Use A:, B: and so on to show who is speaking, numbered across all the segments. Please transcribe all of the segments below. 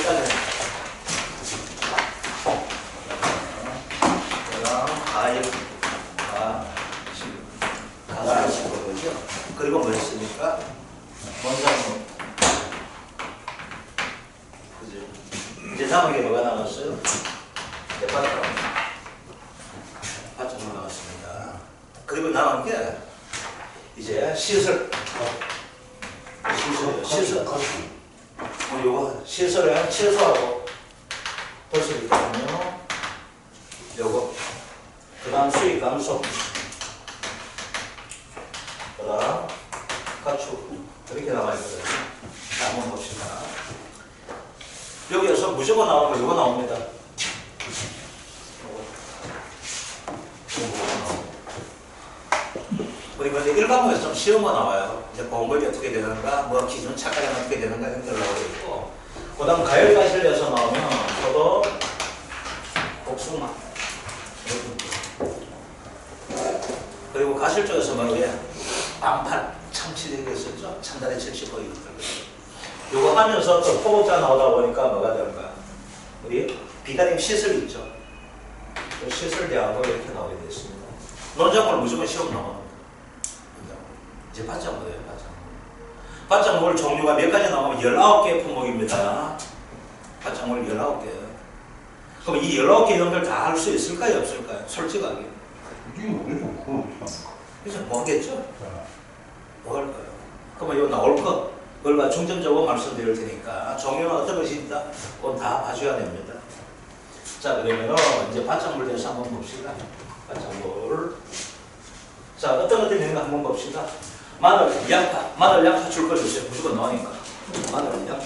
A: 여기까지. 가가 10거죠. 그리고 뭐 했습니까? 원상무. 그죠? 이제 남은 게 뭐가 나왔어요? 바짝. 바짝 나왔습니다. 그리고 남은 게 이제 시설. 시설. 요거 시설에 최소하고 볼 수 있거든요. 요거. 그 다음 수익 감소. 그 다음 가축. 이렇게 나와있거든요. 자, 한번 봅시다. 여기에서 무조건 나오는 거 요거 나옵니다. 그리고 이제 일반부에서 좀 쉬운 거 나와요. 이제 보험법이 어떻게 되는가, 뭐 기준 착각이 어떻게 되는가 이런 걸 나오고 있고, 그 다음 가열가실에서 나오면 저도 복숭아. 그리고 가실 쪽에서 말이에요. 반팔, 참치되게 썼죠. 참다리 70% 이런 거. 요거 하면서 또 포고자 나오다 보니까 뭐가 될까? 우리 비타민 시설 있죠. 그 시설 대학으로 이렇게 나오게 됐습니다. 논작물 무조건 시험 나옵니다. 이제 바짝물이에요, 바짝물. 바짝물 종류가 몇 가지 나오면 19개 품목입니다. 바짝물 19개. 그럼 이 19개 이런들 다 할 수 있을까요, 없을까요? 솔직하게. 그래서 뭐 하겠죠? 뭐 할까요? 그러면 이거 나올 거, 그걸 중점적으로 말씀드릴 테니까 종류는 어떤 것이 있다? 그건 다 봐줘야 됩니다. 자, 그러면은 이제 바짝물 대해서 한번 봅시다. 바짝물. 자, 어떤 것들이 있는가 한번 봅시다. 마늘, 양파. 마늘, 양파 줄 거 주세요. 무조건 나오니까. 마늘, 양파.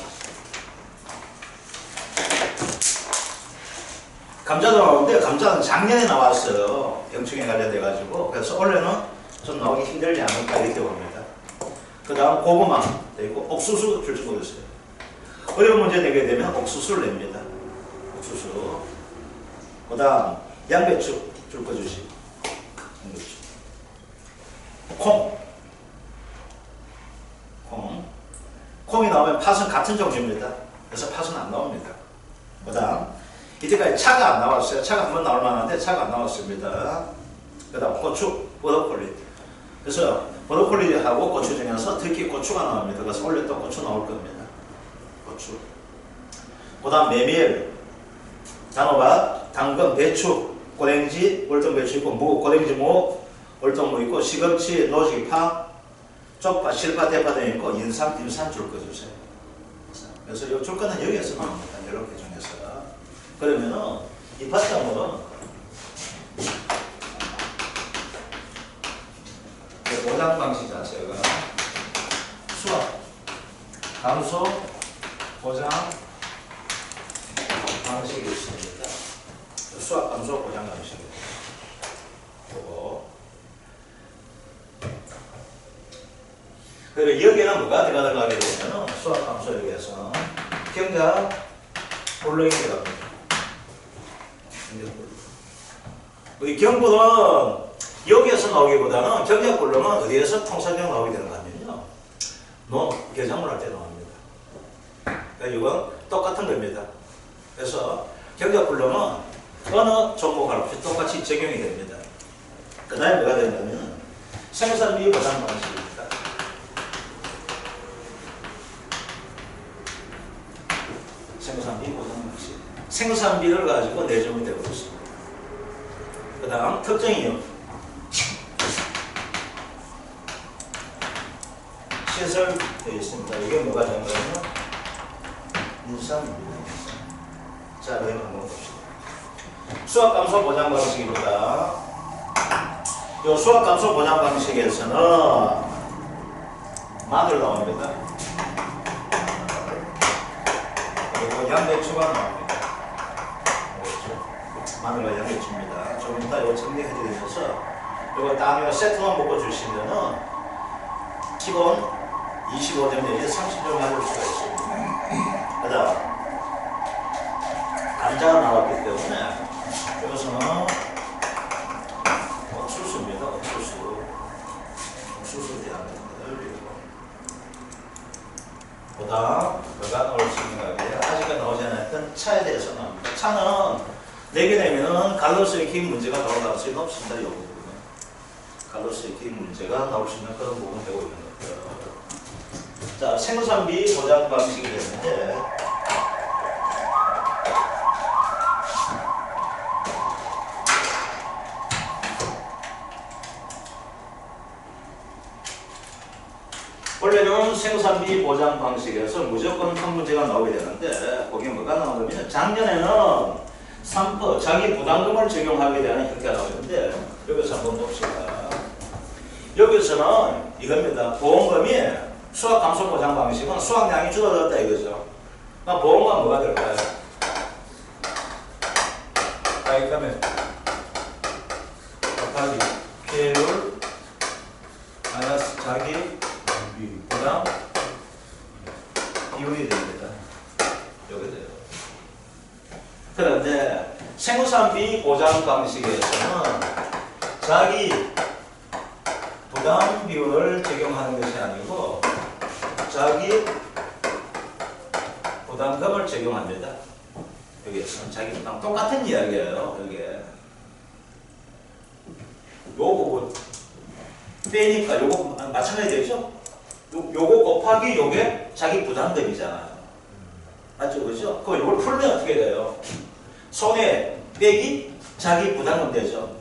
A: 감자도 나오는데 감자는 작년에 나왔어요. 병충해 관련돼가지고. 그래서 올해는 좀 나오기 힘들지 않을까 이렇게 봅니다. 그 다음 고구마 있고 옥수수 줄 줄 모르겠어요. 어려운 문제 내게 되면 옥수수를 냅니다. 옥수수. 그 다음 양배추 줄 거 주시. 양배추. 콩. 콩이 나오면 팥은 같은 종류입니다. 그래서 팥은 안 나옵니다. 그 다음 이때까지 차가 안 나왔어요. 차가 한번 나올 만한데 차가 안 나왔습니다. 그 다음 고추, 버터콜리. 그래서 버터콜리하고 고추 중에서 특히 고추가 나옵니다. 그래서 원래 또 고추 나올 겁니다. 고추. 그 다음 메밀, 단호박, 당근, 배추, 고랭지, 월등배추 있고 무, 고랭지 무, 월등무 있고 시금치, 노지파, 쪽파, 실파, 대파 등 있고 인삼, dim산 줄 거 주세요. 그래서 이 줄 거는 여기에서 나옵니다. 이렇게 중에서. 그러면은 이 바짝물은 보장 방식 자체가 수학, 감소, 보장 방식이 있습니다. 수학, 감소, 보장 방식이에요. 그리고 여기에는 뭐가 들어가게 되면 수학, 감소 여기에서 경자, 볼록이 들어갑니다. 이 경부는 여기에서 나오기보다는 경제불능은 어디에서 통상적으로 나오게 되는 거 하면요. 개장물 할 때 나옵니다. 그러니까 이건 똑같은 겁니다. 그래서 경제불능은 어느 종목하고 똑같이 적용이 됩니다. 그 다음에 뭐가 되냐면 생산비 보장 방식입니다. 생산비 보장 방식. 생산비를 가지고 내정이 되고 있습니다. 그 다음 특정이요. 시설 되어 있습니다. 이게 뭐가 되는 거냐면 인상입니다. 자, 그럼 한번 봅시다. 수학 감소 보장 방식입니다. 이 수학 감소 보장 방식에서는 마늘 나옵니다. 그리고 양배추가 나옵니다. 마늘과 양배추입니다. 조금 이따 이거 정리해 드리면서 이거 다음에 세트만 먹고 주시면은 기본 25점 내지 30점 맞을 수가 있습니다. 그 다음 감자가 나왔기 때문에 이것은 옥수수입니다. 옥수수 대합니다. 그 다음 뭐가 나올 수 있는가? 아직은 나오지 않았습니다. 차에 대해서 나옵니다. 차는 4개 내면 갈로스의 긴 문제가 나올 가능성이 높습니다. 이 부분은. 갈로스의 긴 문제가 나올 수 있는 그런 부분 되고 있는 거고요. 자, 생산비 보장 방식이 되는데 원래는 생산비 보장 방식에서 무조건 한 문제가 나오게 되는데 거기 뭐가 나오냐면 작년에는 3% 자기 부담금을 적용하게 되는 형태가 나오는데 여기서 한번 봅시다. 여기서는 이겁니다. 보험금이 수학 감소 보장 방식은 수학량이 줄어들었다 이거죠. 그럼 보험금은 뭐가 될까요? 자기금액 곱하기 피해율 마이너스 자기 부담 비율이 됩니다. 여기 돼요. 그런데 생산비 보장 방식에서는 자기 부담 비율을 적용하는 것이 아니고 자기 부담금을 적용합니다. 여기에서는 자기 부담 똑같은 이야기예요. 여기에 요 부분 빼니까 요거 마찬가지 되죠? 요거 곱하기 요게 자기 부담금이잖아요. 맞죠? 그죠? 그럼 요걸 풀면 어떻게 돼요? 손해 빼기 자기 부담금 되죠.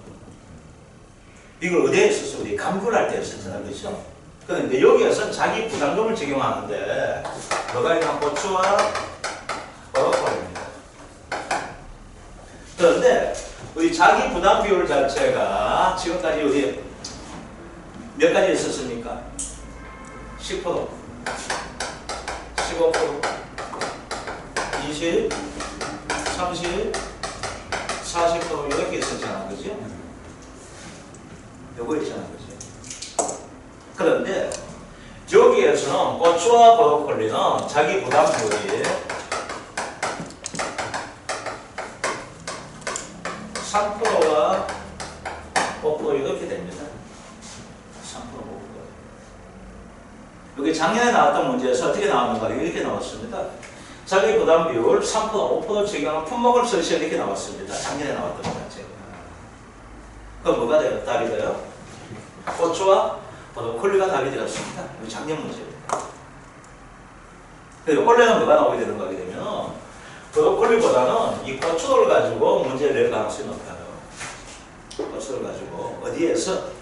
A: 이걸 어디에 썼어? 우리 감귤할 때 썼잖아요. 그렇죠? 그런데 여기에서는 자기 부담금을 적용하는데 뭐가 있나? 고추와 버거입니다. 그런데 우리 자기 부담 비율 자체가 지금까지 우리 몇 가지 있었습니까? 10%, 15%, 20, 30, 40% 이렇게 있었잖아. 그죠? 요거 있잖아. 그죠? 그런데 여기에서는 고추와 브로콜리는 자기 부담 비율이 3%와 5% 이렇게 됩니다. 3%, 5%. 여기 작년에 나왔던 문제에서 어떻게 나왔는가? 이렇게 나왔습니다. 자기 부담 비율 3%, 5% 적용한 품목을 쓰시 이렇게 나왔습니다. 작년에 나왔던 문제. 그럼 뭐가 돼요? 답이 돼요? 고추와 브로콜리가 답이 되었습니다. 작년 문제입니다. 그리고 원래는 뭐가 나오게 되는 거게 되면 브로콜리보다는 이 고추를 가지고 문제를 낼 가능성이 높아요. 고추를 가지고 어디에서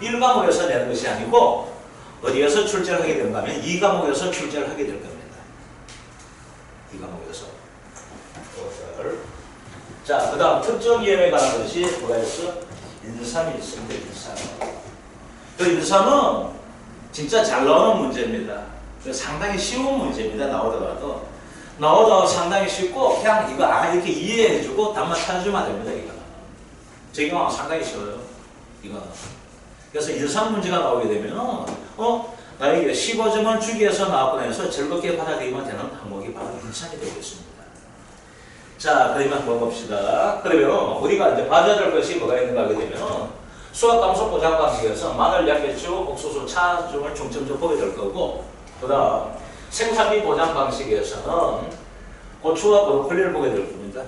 A: 1과목에서 내는 것이 아니고 어디에서 출제를 하게 되는가 하면 2과목에서 출제를 하게 될 겁니다. 2과목에서. 자, 그 다음 특정 이행에 관한 것이 뭐가 있어? 인삼이 있습니다. 인삼. 그 인삼은 진짜 잘 나오는 문제입니다. 상당히 쉬운 문제입니다. 나오더라도 상당히 쉽고 그냥 이거 이렇게 이해해주고 답만 찾아주면 됩니다. 이거 적용하면 상당히 쉬워요. 이거. 그래서 인삼 문제가 나오게 되면 나에게 15점을 주기 위해서 나왔고 해서 즐겁게 받아들이면 되는 항목이 바로 인삼이 되겠습니다. 자, 그러면 한번 봅시다. 그러면 우리가 이제 봐줘야 될 것이 뭐가 있는가 하게 되면 수학감소 보장 방식에서 마늘, 양배추, 옥수수, 차 등을 중점적으로 보게 될 거고, 그 다음 생산비 보장 방식에서는 고추와 브로콜리를 보게 될 겁니다.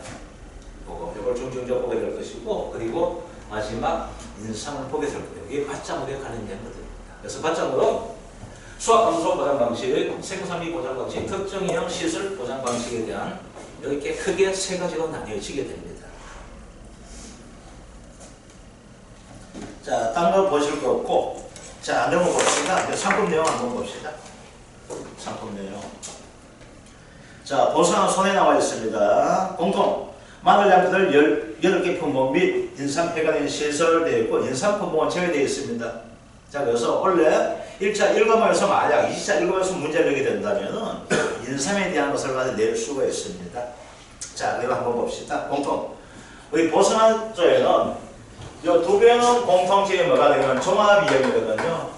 A: 이걸 중점적으로 보게 될 것이고, 그리고 마지막 인삼을 보게 될 거예요. 이게 받장으로 관련된 것들입니다. 그래서 받장으로 수학감소 보장 방식, 생산비 보장 방식, 특정형 시설 보장 방식에 대한 이렇게 크게 3가지로 나뉘어지게 됩니다. 자, 딴 거 보실 거 없고, 자, 내용 봅시다. 상품 내용 한번 봅시다. 상품 내용. 자, 보상은 손에 나와 있습니다. 공통 마늘 양표들 8개 품목 및 인삼 해관인 시설되어 있고 인삼 품목은 제외되어 있습니다. 자, 그래서 원래 1차 1과목에서 만약 2차 1과목에서 문제를 내게 된다면 인삼에 대한 것을 가지고 낼 수가 있습니다. 자, 그럼 한번 봅시다. 공통. 우리 보상한 쪽에는 이 2개는 공통점이 뭐가 되면 종합이행이거든요.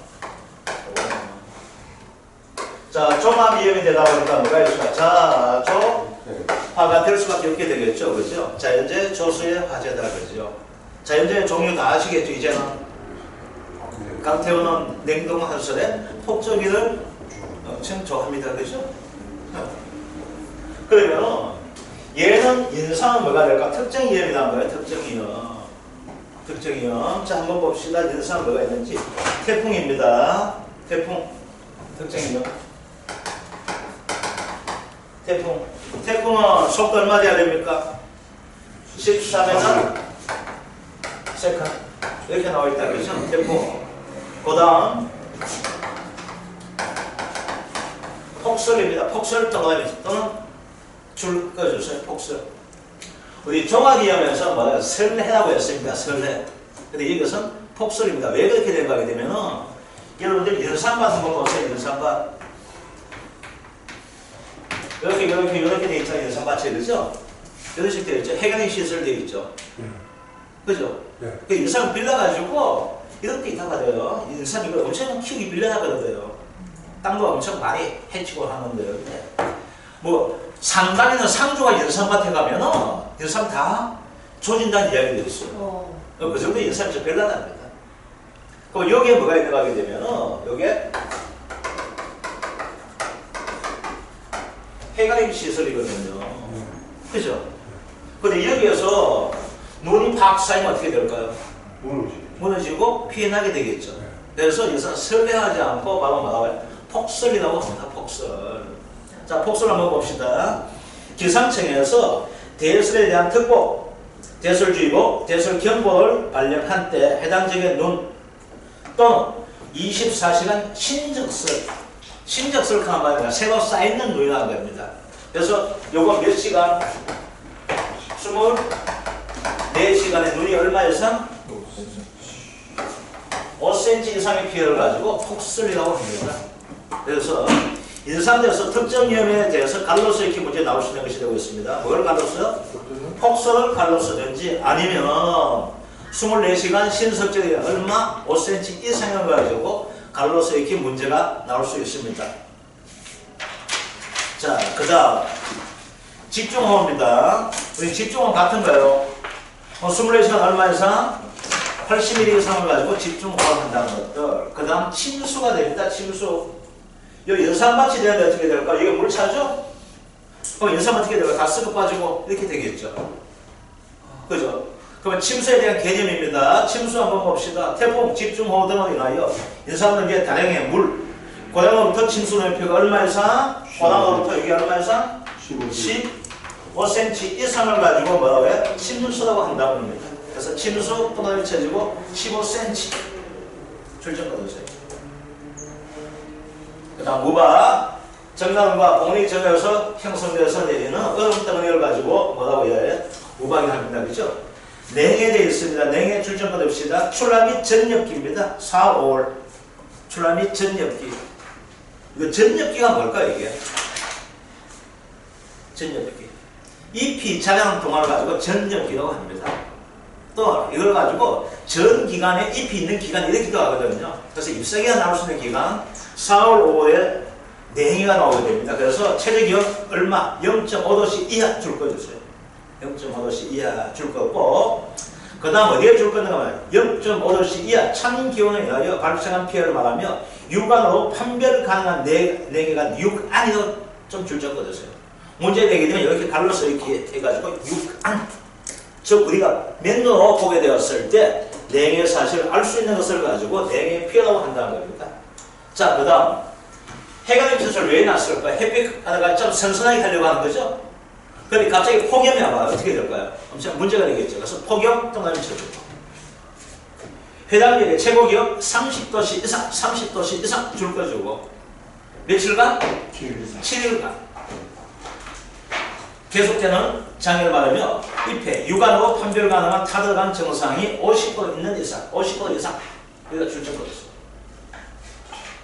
A: 자, 종합이행이 되다 보니까 뭐가 있을까? 자조화가 될 수밖에 없게 되겠죠. 그죠? 자연재 조수의 화재다. 그죠? 자연재의 종류 다 아시겠죠? 이제는 강태호는 냉동한설에 폭조기를 엄청 좋아합니다. 그죠? 그러면 얘는 인상은 뭐가 될까? 특정 이음이 나온 거예요. 특정 이음. 특정 이음. 자, 한번 봅시다. 인상은 뭐가 있는지. 태풍입니다. 태풍. 특정 이음. 태풍. 태풍은 속도 얼마 돼야 됩니까? 14m 세컨. 이렇게 나와 있다. 그죠? 태풍. 그 다음. 폭설입니다. 폭설 또는 줄 꺼주세요. 폭설. 우리 종합이하면서 뭐야? 설해라고 했습니다. 설해. 근데 이것은 폭설입니다. 왜 그렇게 된 거 하게 되면은 여러분들 연산밭 한번 보세요. 연산밭. 이렇게 돼 있잖아요. 연산밭이 그죠? 이런 식 되어 있죠. 해관행 시설 되어 있죠. 그죠? 그 연산 빌려가지고 이렇게 있다가 돼요. 연산 이걸 엄청 키우기 빌려나거든요. 땅도 엄청 많이 해치고 하는데요. 뭐 상단에는 상주가 연산밭에 가면은 연산 다 조진다는 이야기가 있어요. 그 정도 연산이 좀 별나답니다. 그럼 여기에 뭐가 있는가 하게 되면은 여기에 해가림 시설이거든요. 그죠? 근데 여기에서 눈이 팍 쌓이면 어떻게 될까요? 무너지고 피해나게 되겠죠. 그래서 여기서 설레하지 않고 바로 뭐라고요? 폭설이라고 합니다. 폭설. 자, 폭설 한번 봅시다. 기상청에서 대설에 대한 특보, 대설주의보, 대설경보를 발령한 때 해당 지역의 눈 또는 24시간 신적설, 신적설 하는 말입니다. 새로 쌓이는 눈이라는 겁니다. 그래서 요거 몇 시간? 24시간의 눈이 얼마 이상? 5cm 이상의 피해를 가지고 폭설이라고 합니다. 그래서 인산대에서 특정 위험에 대해서 갈로서 이렇게 문제 나올 수 있는 것이 되고 있습니다. 뭘 갈로서요? 폭설을 갈로서든지 아니면 24시간 신석절이 얼마? 5cm 이상을 가지고 갈로서 이렇게 문제가 나올 수 있습니다. 자, 그 다음 집중호우입니다. 우리 집중호우 같은가요? 24시간 얼마 이상? 80mm 이상을 가지고 집중호우를 한다는 것들. 그 다음 침수가 됩니다. 침수. 여기 연산밭이 되는데 어떻게 될까? 이게 물 차죠? 그럼 연산밭 어떻게 될까? 다 썩어 빠지고 이렇게 되겠죠. 그죠? 그러면 침수에 대한 개념입니다. 침수 한번 봅시다. 태풍, 집중호우 등으로 인하여 연산은 이제 다량의 물, 고량으로부터 침수 높이가 얼마 이상? 고량으로부터 여기 얼마 이상? 15cm 이상을 가지고 뭐라고 해? 침수라고 한다고 합니다. 그래서 침수 또는 쳐지고 15cm 출전 거두세요. 그 다음 무박, 정강과 복리정에서 형성돼서 내리는 얼음 덩어리를 가지고 뭐라고 해야 해? 무박이 합니다. 그죠? 냉해 되어 있습니다. 냉해 출전 거둡시다. 출하 및 전엽기입니다. 4, 5월. 출하 및 전엽기. 이거 전엽기가 뭘까 이게? 전엽기. 잎이 자라는 동안을 가지고 전엽기라고 합니다. 또 이걸 가지고 전 기간에 잎이 있는 기간이 이렇게도 하거든요. 그래서 잎사귀가 나올 수 있는 기간 4월 5월에 냉해가 나오게 됩니다. 그래서 최저기온 얼마? 0.5도씨 이하 줄 거주세요. 0.5도씨 이하 줄 거고 그 다음 어디에 줄 건가 하면 0.5도씨 이하 찬기온에 의하여 발생한 피해를 말하며 육안으로 판별 가능한 냉해가 육안이라고 좀 줄 적어주세요. 문제 되게 되면 이렇게 갈라서 이렇게 해가지고 육안, 즉 우리가 맨눈으로 보게 되었을 때 냉해 사실을 알 수 있는 것을 가지고 냉해 피해라고 한다는 겁니다. 자, 그 다음 해관의 빛을 왜 났을까? 햇빛 하다가 좀 선선하게 하려고 하는 거죠. 그런데 갑자기 폭염이 와봐요. 어떻게 될까요? 엄청 문제가 되겠죠. 그래서 폭염 동남이 쳐주고 해당 지역의 최고 기온 30도씨 이상, 30도씨 이상 줄 거주고 며칠간? 7일간 계속되는 장애를 말하며 잎에 육안으로 판별 가능한 타들어간 증상이 50% 있는 이상, 50% 이상 여기가 출전거였습니다.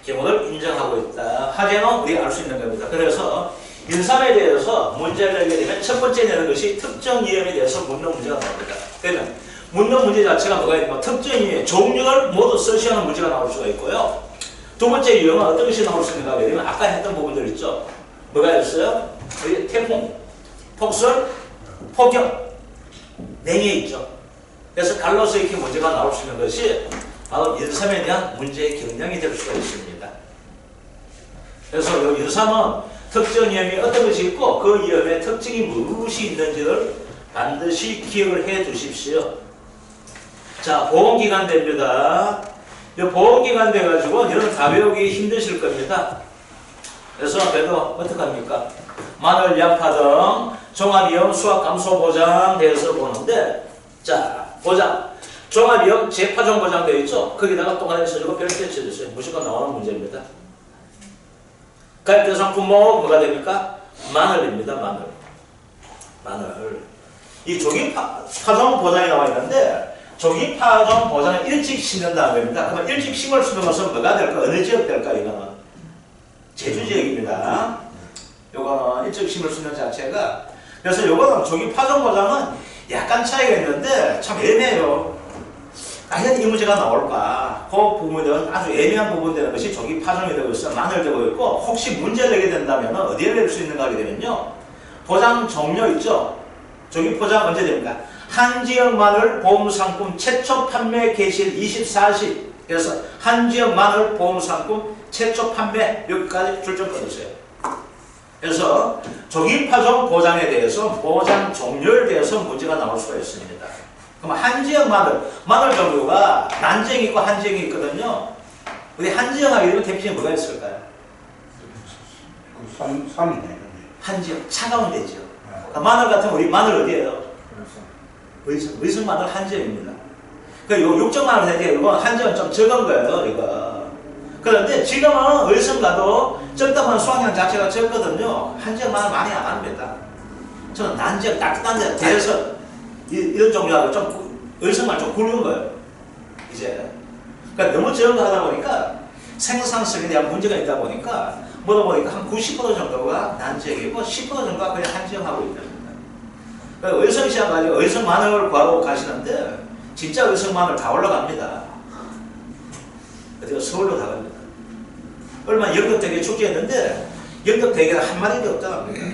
A: 경우를 인정하고 있다. 하재는 우리가 알 수 있는 겁니다. 그래서 인삼에 대해서 문제를 내게 되면 첫 번째 내는 것이 특정 이염에 대해서 묻는 문제가 나옵니다. 그러면 묻는 문제 자체가 뭐가 있고 특정 이염의 종류를 모두 서시하는 문제가 나올 수가 있고요. 두 번째 유형은 어떤 것이 나올 수 있는가 하게 되면 아까 했던 부분들 있죠. 뭐가 있어요? 여기 태풍, 폭설, 폭염, 냉해 있죠. 그래서 갈로서 이렇게 문제가 나올 수 있는 것이 바로 인삼에 대한 문제의 경량이 될 수가 있습니다. 그래서 이 인삼은 특정 위험이 어떤 것이 있고 그 위험의 특징이 무엇이 있는지를 반드시 기억을 해 두십시오. 자, 보험기간 됩니다. 이 보험기간 돼가지고 여러분 다 배우기 힘드실 겁니다. 그래서 그래도 어떡합니까? 마늘, 양파 등 종합위험 수학 감소 보장 대해서 보는데, 자, 보장. 종합위험 재파종 보장 되어 있죠? 거기다가 동그라미 써주고 별 떼쳐주세요. 무조건 나오는 문제입니다. 가입 대상 품목 뭐가 됩니까? 마늘입니다. 마늘. 이 조기 파종 보장이 나와 있는데, 조기 파종 보장을 일찍 심는다는 겁니다. 그러면 일찍 심을 수 있는 것은 뭐가 될까? 어느 지역 될까? 이거는 제주 지역입니다. 요거는 일찍 심을 수 있는 자체가. 그래서 요거는 조기 파종 보장은 약간 차이가 있는데 참 애매해요. 과연 이 문제가 나올까? 그 부분은 아주 애매한 부분 되는 것이 조기 파종이 되고 있어. 마늘 되고 있고, 혹시 문제를 내게 된다면 어디에 낼 수 있는가 하게 되면요. 보장 종료 있죠? 조기 포장 언제 됩니까? 한 지역 마늘 보험 상품 최초 판매 개시일 24시. 그래서 한 지역 마늘 보험 상품 최초 판매 여기까지 출전 꺼주세요. 그래서 조기 파종 보장에 대해서 보장 종료에 대해서 문제가 나올 수가 있습니다. 그럼 한 지역 마늘 종류가 난지역이 있고 한지역이 있거든요. 우리 한지역 하게 되면 대표적인 뭐가 있을까요?
B: 삼이네.
A: 한지역 차가운 데지요. 마늘 같은 우리 마늘 어디예요? 의성 마늘 한지역입니다. 그 육종 마늘 대개 이거 한지역은 좀 적은 거예요, 이거. 그런데 지금은 의성 가도 적당한 수확량 자체가 적거든요. 한지역 마늘 많이 안 합니다. 저는 난지역 따뜻한 데 대해서 이런 종류하고 좀 의성만 좀 굵은 거예요. 이제. 그러니까 너무 적은 거 하다 보니까 생산성에 대한 문제가 있다 보니까 물어보니까 한 90% 정도가 난지역이고 10% 정도가 그냥 한지역하고 있답니다. 그러니까 의성 시장 가지고 의성 마늘을 구하고 가시는데 진짜 의성 마늘 다 올라갑니다. 어디가 서울로 다 갑니다. 얼마 영덕대게 축제했는데 영덕대게가 한 마리도 없다랍니다.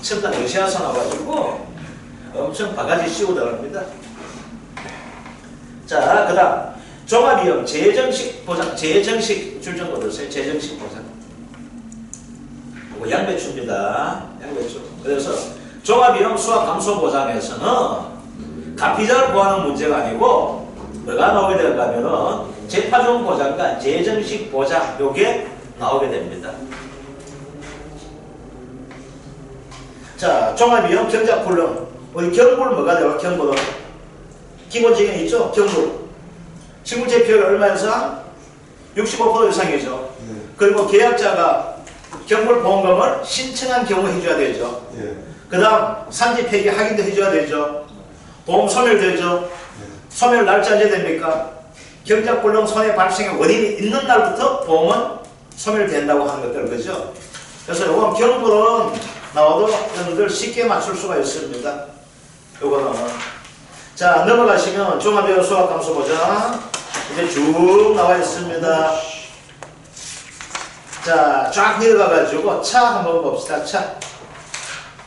A: 첨단 러시아산 와가지고 엄청 바가지 씌우고 나갑니다. 자, 그 다음 종합위험 재정식 보장, 재정식 출전 거두세요. 재정식 보장. 이거 양배추입니다. 양배추. 그래서 종합위험 수확 감소 보장에서는 가피자를 구하는 문제가 아니고 뭐가 나오게 될까 하면은 재파종 보장과 재정식 보장 요게 나오게 됩니다. 자, 종합위험 경작불능. 우리 경불 뭐가 돼요? 경불은 기본적인 있죠? 경불. 실물제표율 얼마 이상? 65% 이상이죠. 그리고 계약자가 경불보험금을 신청한 경우 해줘야 되죠. 그 다음 산지 폐기 확인도 해줘야 되죠. 보험 소멸되죠. 소멸 날짜 언제 됩니까? 경작불능 손해 발생의 원인이 있는 날부터 보험은 소멸된다고 하는 것들, 그죠? 그래서 이건 경불은 나와도 여러분들 쉽게 맞출 수가 있습니다. 요거는. 자, 넘어가시면 종합위험 수학 감소 보장 이제 쭉 나와 있습니다. 자, 쫙 내려가가지고 차 한번 봅시다. 차.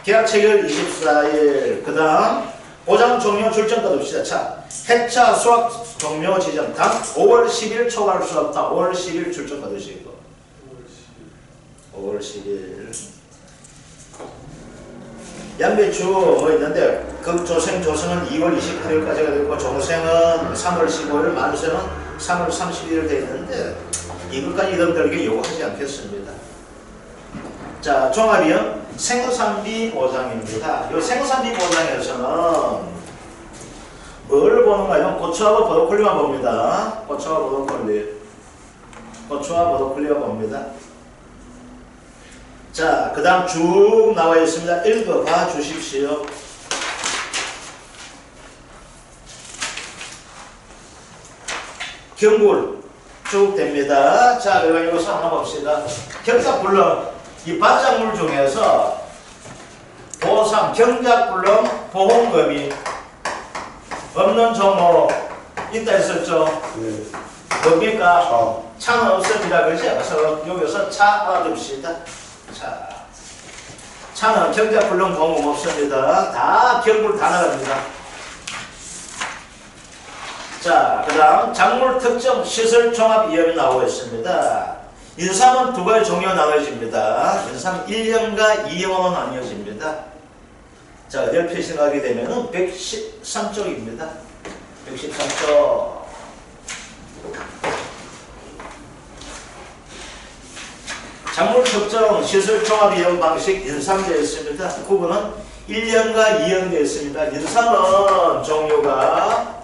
A: 계약 체결 24일. 그 다음 보장 종료 출전 거둡시다. 차. 해차 수학 종료 지점 당 5월 10일 초과할 수 없다. 5월 10일 출전 거두시고. 5월 10일. 양배추 뭐 있는데 극조생 조성은 2월 28일까지가 되고 종생은 3월 15일, 만수는 3월 31일 되어 있는데 이것까지 여러분들에게 요구하지 않겠습니다. 자, 종합위험 생산비 보장입니다. 이 생산비 보장에서는 뭘 보는가요? 고추하고 브로콜리만 봅니다. 고추와 브로콜리만 봅니다. 자, 그 다음 쭉 나와 있습니다. 읽어봐 주십시오. 경불 쭉 됩니다. 자, 그럼 이것을 한번 봅시다. 경작불능, 이 반작물 중에서 보상, 경작불능, 보험금이 없는 종목 있다 했었죠? 뭡니까? 차는 없습니다. 그렇지? 그래서 여기서 차 알아둡시다. 자, 차는 경작불능 보험금 없습니다. 다 경불 다 나갑니다. 자, 그 다음 작물 특정 시설 종합 위험이 나오고 있습니다. 인삼은 두 가지 종류로 나눠집니다. 인삼 1형과 2형으로 나뉘어집니다. 자, 열 표시하게 되면은 113쪽입니다. 113쪽. 작물 특정 시설 종합 이용 방식 인삼되어 있습니다. 구분은 1형과 2형 되어 있습니다. 인삼은 종류가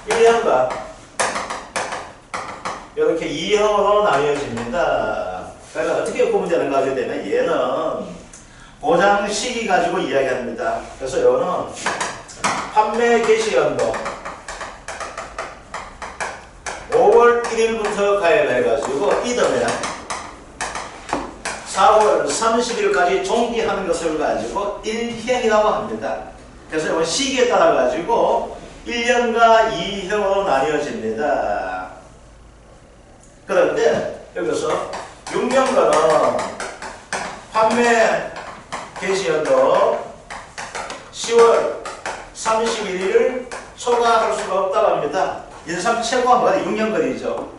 A: 1형과 이렇게 2형으로 나뉘어집니다. 그러니까 어떻게 구분되는가 하게 되면 얘는 보장 시기 가지고 이야기합니다. 그래서 이거는 판매 개시 연도 5월 1일부터 가입해가지고 이듬해 4월 30일까지 종기하는 것을 가지고 1형이라고 합니다. 그래서 이건 시기에 따라 가지고 1형과 2형으로 나뉘어집니다. 그런데 여기서 6년간은 판매 개시연도 10월 31일을 초과할 수가 없다고 합니다. 인삼 최고가 뭐가 돼? 6년거리죠.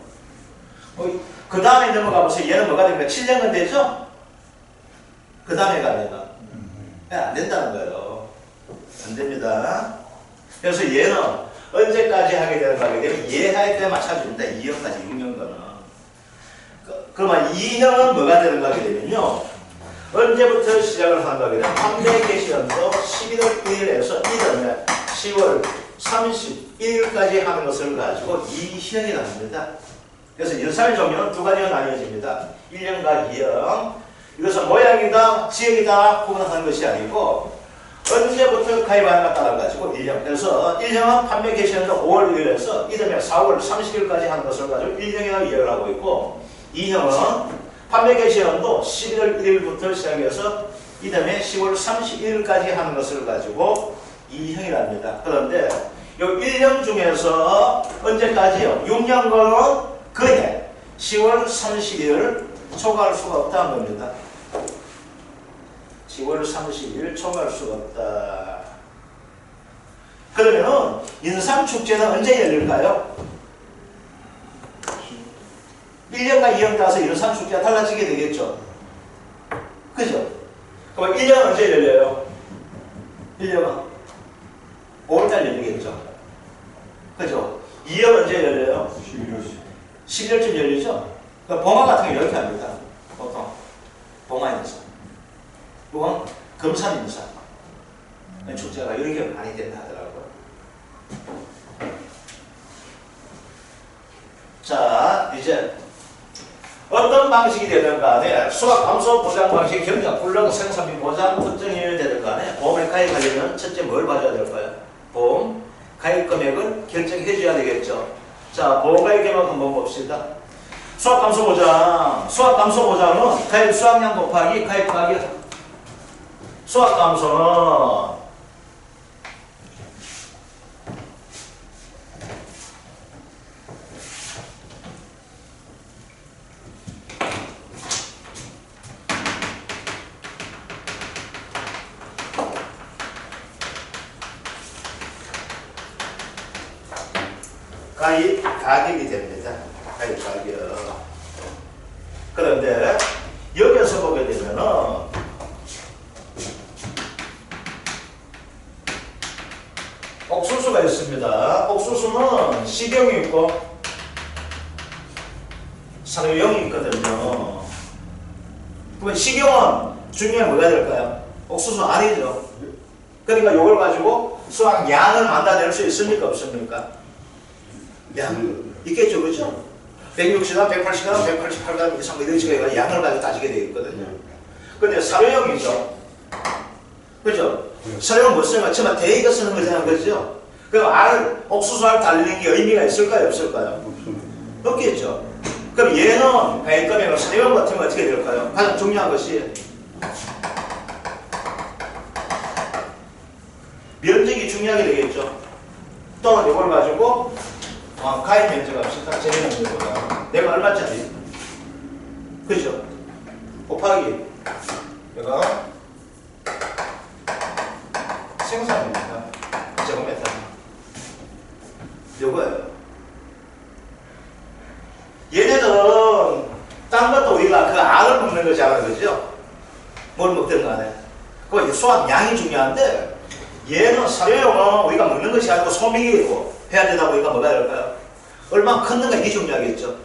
A: 그 다음에 넘어가면서 얘는 뭐가 됩니까? 7년건 되죠? 그 다음에 가면은 안 된다는 거예요. 안 됩니다. 그래서 얘는 언제까지 하게 되는가 하게 되면 얘할 때 맞춰줍니다. 2형까지 6년거는. 그러면 2형은 뭐가 되는가 하게 되면요. 언제부터 시작을 하는가 하게 되면 판매 개시연도 11월 1일에서 이듬해 10월 31일까지 하는 것을 가지고 2형이라고 합니다. 그래서 인삼의 종류는 두 가지로 나뉘어집니다. 1형과 2형. 이것은 모양이다, 지역이다 구분하는 것이 아니고 언제부터 가입하는가 따라 가지고 1형. 그래서 1형은 판매 개시연도 5월 1일에서 이듬해 4월 30일까지 하는 것을 가지고 1형이라고 이해를 하고 있고 2형은 판매 개시연도 11월 1일부터 시작해서 이듬해 10월 31일까지 하는 것을 가지고 2형이랍니다. 그런데 이 1형 중에서 언제까지요? 6년간은 그해 10월 30일을 초과할 수가 없다는 겁니다. 10월 30일 초과할 수가 없다. 그러면은 인삼축제는 언제 열릴까요? 1년과 2년 따라서 인삼축제가 달라지게 되겠죠. 그죠? 그럼 1년은 언제 열려요? 1년은 5월달 열리겠죠. 그죠? 2년 언제 열려요? 11월쯤 열리죠? 그러니까 봉화 같은 게 이렇게 합니다. 보통 봉화 인사. 이건 금산 인사. 축제가 이렇게 많이 된다 하더라고요. 자, 이제 어떤 방식이 되든 간에 수확 감소 보장 방식, 경작 불능 생산비 보장 특정이 되든 간에 보험에 가입하려면 첫째 뭘 봐줘야 될까요? 보험 가입 금액을 결정해 줘야 되겠죠. 자, 보험 가입 금액 한번 봅시다. 수확 감소 보장. 수확 감소 보장은 가입 수확량 곱하기 가입 가격. 수확 감소는 가입 가격이 됩니다. 가입 가격. 그런데 여기서 보게 되면은 옥수수가 있습니다. 옥수수는 식용이 있고 사료용이 있거든요. 그러면 식용은 중요한 뭐가 될까요? 옥수수 아니죠. 그러니까 이걸 가지고 수확량을 만들어낼 수 있습니까? 없습니까? 양 있겠죠, 그렇죠? 160g, 180g, 188g 이상 이런 식으로 양을 가지고 따지게 되어 있거든요. 근데 사료용이죠. 그죠? 사료용은 못 쓰는 거, 처음에 대이가 쓰는 거잖아요, 그죠? 그럼 옥수수알 달리는 게 의미가 있을까요, 없을까요? 없겠죠. 그럼 얘는 가입금액은 사료용 같은 건 어떻게 될까요? 가장 중요한 것이 면적이 중요하게 되겠죠. 또는 이걸 가지고 가입 면적 합시다. 재료 면적보다 내가 얼마짜리? 그죠? 곱하기 내가 생산입니다. 제곱미터 요거예요. 얘네들은 딴 뭘 먹든 간에. 그 수학 양이 중요한데 얘는 사료용은 우리가 먹는 것이 아니고 소비이고 해야 되다 보니까 뭐가 될까요? 얼마나 컸는가 이게 중요하겠죠.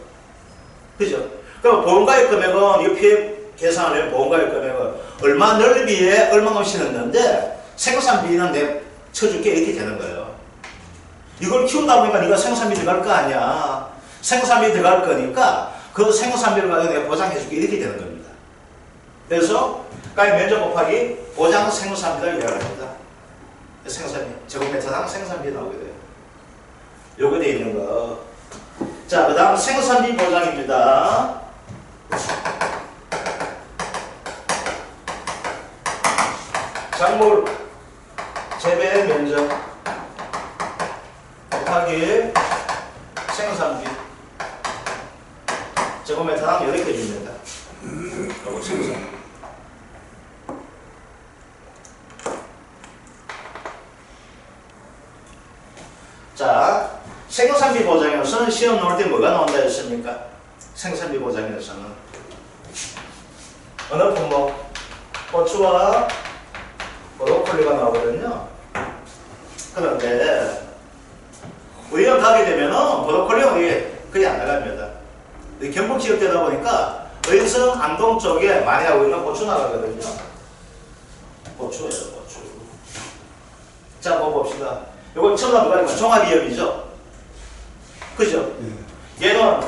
A: 그죠? 그럼 보험가입 금액은 이 피해 계산을 하면 보험가입 금액은 얼마 넓이에 얼마만큼 넣는데 생산비는 내 쳐줄게 이렇게 되는 거예요. 이걸 키우다 보니까 네가 생산비 들어갈 거 아니야. 생산비 들어갈 거니까 그 생산비를 가지고 내가 보장해줄게 이렇게 되는 겁니다. 그래서 가입 면적 곱하기 보장 생산비를 이해합니다. 생산비 제곱미터당 생산비 나오게 돼요. 요거 돼 있는 거. 자, 그 다음 생산비 보장입니다. 작물 재배 면적 곱하기 생산비 제곱미터당 이렇게 줍니다. 그리고 생산비. 자, 생산비 보장에서는 시험 나올 때 뭐가 나온다 했습니까? 생산비 보장에서는 어느 품목? 고추와 브로콜리가 나오거든요. 그런데 의원 가게 되면은 브로콜리는 거의 안 나갑니다. 경북 지역 되다 보니까 의성 안동 쪽에 많이 하고 있는 고추 나가거든요. 고추예요, 고추. 자, 뭐 봅시다. 이건 첨단 누가 있는 종합이염이죠. 그죠? 얘는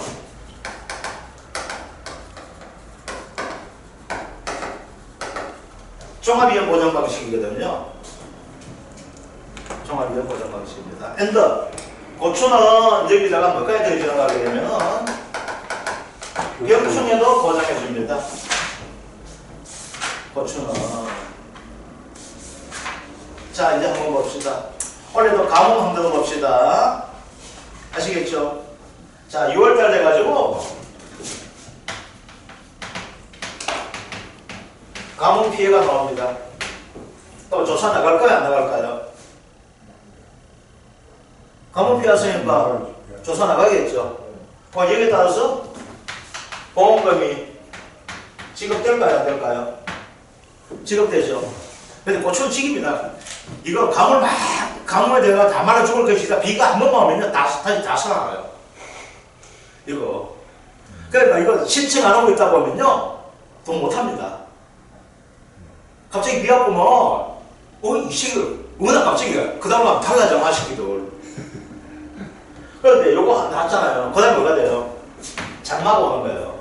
A: 종합이염 보장 방식이거든요. 종합이염 보장 방식입니다. 엔더 고추는 여기다가 뭐까지 더해주는가 하게 되면은 병충해도 보장해줍니다. 고추는. 자, 이제 한번 봅시다. 올해도 가뭄 한번 봅시다. 아시겠죠? 자, 6월달 돼가지고 가뭄 피해가 나옵니다. 또 조사 나갈까요? 안 나갈까요? 가뭄 피해 왔으니까 조사 나가겠죠. 여기에 따라서 보험금이 지급될까요? 안 될까요? 지급되죠. 근데 고추는 지깁니다. 이거 가뭄에 내가 다 말아 죽을 것이다. 비가 한 번만 오면요, 다 살아나요. 이거. 그러니까 이거 신청 안 하고 있다 보면요, 돈 못 합니다. 갑자기 비 오면, 이 시기, 워낙 갑자기, 그 다음에 달라져, 마시기들. 그런데 요거 나왔잖아요. 그 다음에 뭐가 돼요? 장마가 오는 거예요.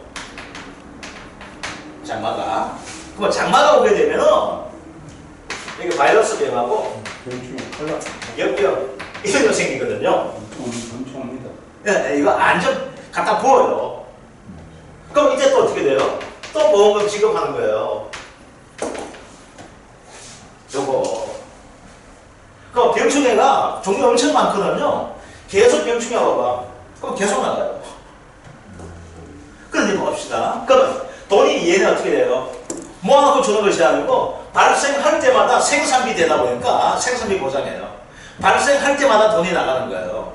A: 장마가. 그럼 장마가 오게 되면은, 이게 바이러스 병하고 역병 이런 거 생기거든요.
B: 엄청합니다.
A: 예, 이거 안전 갖다 부어요. 그럼 이제 또 어떻게 돼요? 또 보험금 지급하는 거예요. 요거. 그럼 병충해가 종류가 엄청 많거든요. 계속 병충해가 봐. 그럼 계속 나가요. 그런데 봅시다. 그러면 돈이 얘는 어떻게 돼요? 모아놓고 주는 것이 아니고 발생할 때마다 생산비 되다 보니까 생산비 보장해요. 발생할 때마다 돈이 나가는 거예요.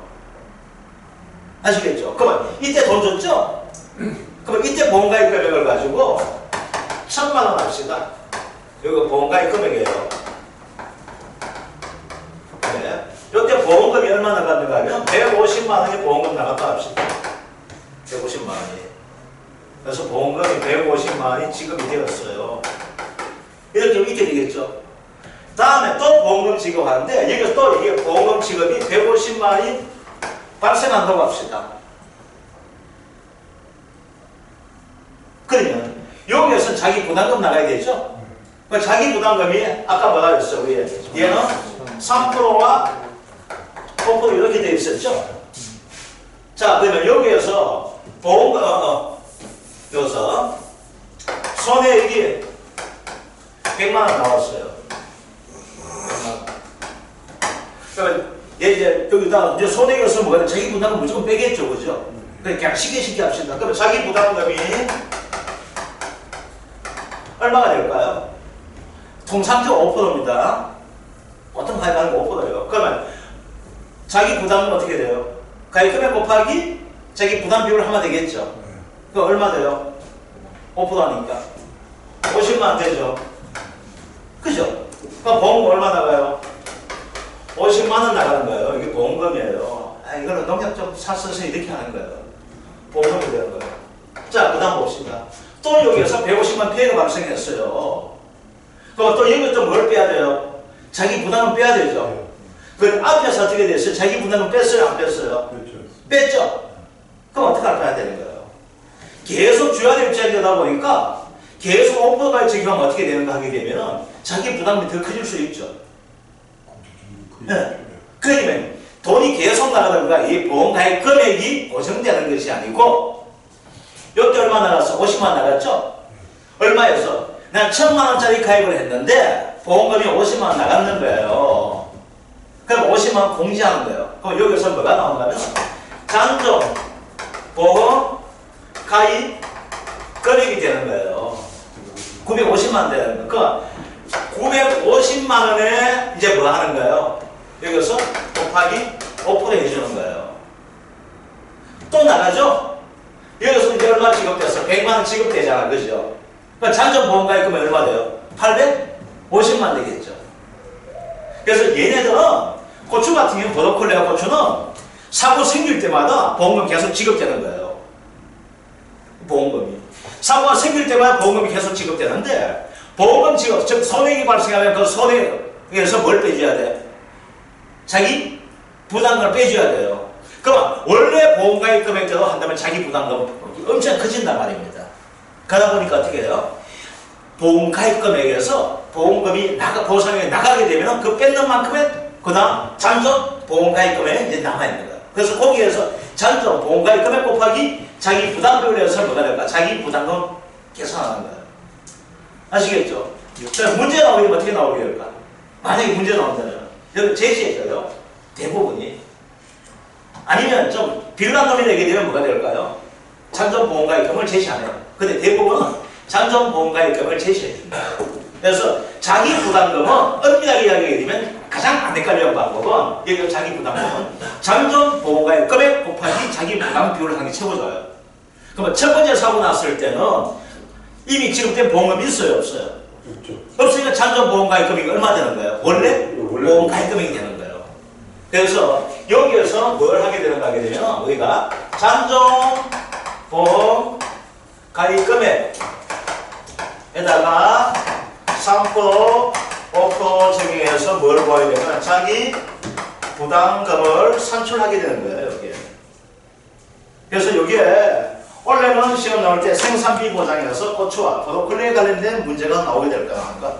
A: 아시겠죠? 그러면 이때 돈 줬죠? 그러면 이때 보험가입 금액을 가지고 1,000만 원 합시다. 이거 보험가입 금액이에요. 네. 이때 보험금이 얼마 나갔는가 하면 150만 원이 보험금 나갔다 합시다. 150만 원이. 그래서 보험금이 150만 원이 지급이 되었어요. 이렇게 이렇게 되겠죠. 다음에 또 보험금 지급하는데 여기서 또 이게 보험금 지급이 150만 원이 발생한다고 합시다. 그러면 여기에서는 자기 부담금 나가야 되죠. 자기 부담금이 아까 뭐라 그랬어 위에 얘는 3%와 5% 이렇게 되어 있었죠. 자, 그러면 여기에서 보험금 여기서 손해액이 100만 원 나왔어요. 100만 원. 그러면 얘 이제 여기다 이제 손해액에서 뭐가 자기 부담금 무조건 빼겠죠, 그죠? 그냥 쉽게 합시다. 그러면 자기 부담금이 얼마가 될까요? 통상적으로 5%입니다. 보통 가입하는 거 5%예요. 그러면 자기 부담은 어떻게 돼요? 가입금액 곱하기 자기 부담 비율을 하면 되겠죠. 그 얼마 돼요? 5% 하니까 50만 원 되죠. 그럼 보험금 얼마 나가요? 50만 원 나가는 거예요. 이게 보험금이에요. 아, 이거는 농약 좀 샀어서 이렇게 하는 거예요. 보험금이 되는 거예요. 자, 그 다음 봅시다. 또 여기에서 150만 피해가 발생했어요. 그럼 또 여기 또 뭘 빼야 돼요? 자기 부담은 빼야 되죠. 그 앞에서 어떻게 됐어요? 자기 부담은 뺐어요? 안 뺐어요? 뺐죠? 그럼 어떻게 해야 되는 거예요? 계속 주야 될 입장이 되다 보니까 계속 오버가 적용하면 어떻게 되는가 하게 되면 자기 부담이 더 커질 수 있죠. 네. 그러면 돈이 계속 나가다 보니까 이 보험가입 금액이 고정되는 것이 아니고 여기 얼마 나갔어? 50만 나갔죠? 얼마였어? 난 1000만 원짜리 가입을 했는데 보험금이 50만 원 나갔는 거예요. 그럼 50만 원 공제하는 거예요. 그럼 여기서 뭐가 나오냐면 잔존 보험 가입 금액이 되는 거예요. 950만 원 되는 거. 그 950만 원에 이제 뭐 하는 거예요? 여기서 곱하기 5% 해주는 거예요. 또 나가죠? 여기서 이제 얼마 지급됐어? 100만 원 지급되잖아. 그죠? 그러니까 잔존 보험가입 금액 얼마 돼요? 850만 되겠죠. 그래서 얘네들은 고추 같은 경우 보도콜레아 고추는 사고 생길 때마다 보험금 계속 지급되는 거예요. 보험금이. 사고가 생길 때마다 보험금이 계속 지급되는데 보험금 지급, 즉 손해가 발생하면 그 손해에서 뭘 빼줘야 돼? 자기 부담금을 빼줘야 돼요. 그럼 원래 보험가입 금액대로 한다면 자기 부담금은 엄청 커진단 말입니다. 그러다 보니까 어떻게 해요? 보험가입 금액에서 보험금이 보상이 나가게 되면 그 뺏는 만큼의 그 다음 잔존 보험가입 금액이 이제 남아있는 거예요. 그래서 거기에서 잔존 보험가입 금액 곱하기 자기 부담금을 해서 뭐가 될까? 자기 부담금 계산하는 거예요. 아시겠죠? 자, 문제 나오면 어떻게 나오게 될까? 만약에 문제 나온다면 여기 제시해줘요. 대부분이. 아니면 좀 비슷한 놈이 되게 되면 뭐가 될까요? 잔존 보험가입금을 제시 안 해요. 근데 대부분은 잔존 보험가입금을 제시해줍니다. 그래서 자기 부담금은 엄밀하게 이야기하게 되면 가장 안 헷갈리는 방법은 여기 자기 부담금은 잔존 보험가입 금액 곱하기 자기 부담 비율을 하는 게 최고져요. 그러면 첫 번째 사고 났을 때는 이미 지급된 보험금이 있어요? 없어요? 없으니까 잔존 보험가입금이 얼마 되는 거예요? 원래 보험가입금이 되는 거예요. 그래서 여기에서 뭘 하게 되는가 하게 되면 우리가 잔존 보험가입금액에다가 3%, 5% 적용해서 뭘 보아야 되면 자기 부담금을 산출하게 되는 거예요. 여기에. 그래서 여기에 원래는 시험 나올 때 생산비 보장에서 고추와 브로콜리에 관련된 문제가 나오게 될까 합니까?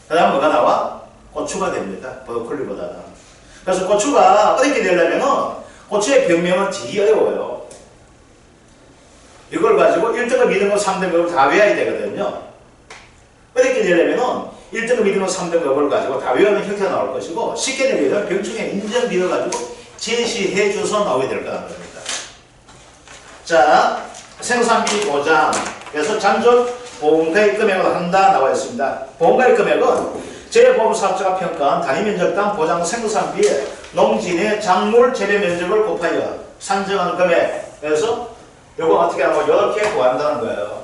A: 그 다음 뭐가 나와? 고추가 됩니다. 브로콜리보다는. 그래서 고추가 어렵게 되려면 고추의 병명은 되게 어려워요. 이걸 가지고 1등급, 2등급, 3등급을 다 외워야 되거든요. 어렵게 되려면 1등급, 2등급, 3등급을 가지고 다 외우는 형태가 나올 것이고 쉽게 내면 병충해 인정비를 가지고 제시해 줘서 나오게 될 거라는 겁니다. 자, 생산비 보장. 그래서 잔존 보험가입 금액을 한다 나와 있습니다. 보험가입 금액은 재보험사업자가 평가한 단위면적당 보장 생산비에 농진의 작물 재배 면적을 곱하여 산정한 금액. 그래서 이거 어떻게 하면 이렇게 구한다는 거예요.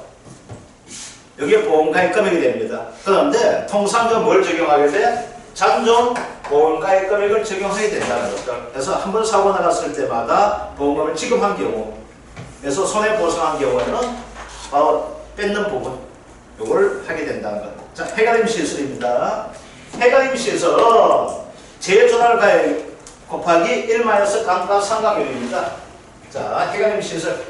A: 여기에 보험가입 금액이 됩니다. 그런데 통상 뭘 적용하게 돼? 잔존 보험가입 금액을 적용하게 된다는 것들. 그래서 한 번 사고 나갔을 때마다 보험금을 지급한 경우, 그래서 손해보상한 경우에는 바로 뺏는 부분, 이걸 하게 된다는 것. 자, 해가림 시설입니다. 해가림 시설, 재조달가액 곱하기 1- 감가상각률입니다. 자, 해가림 시설.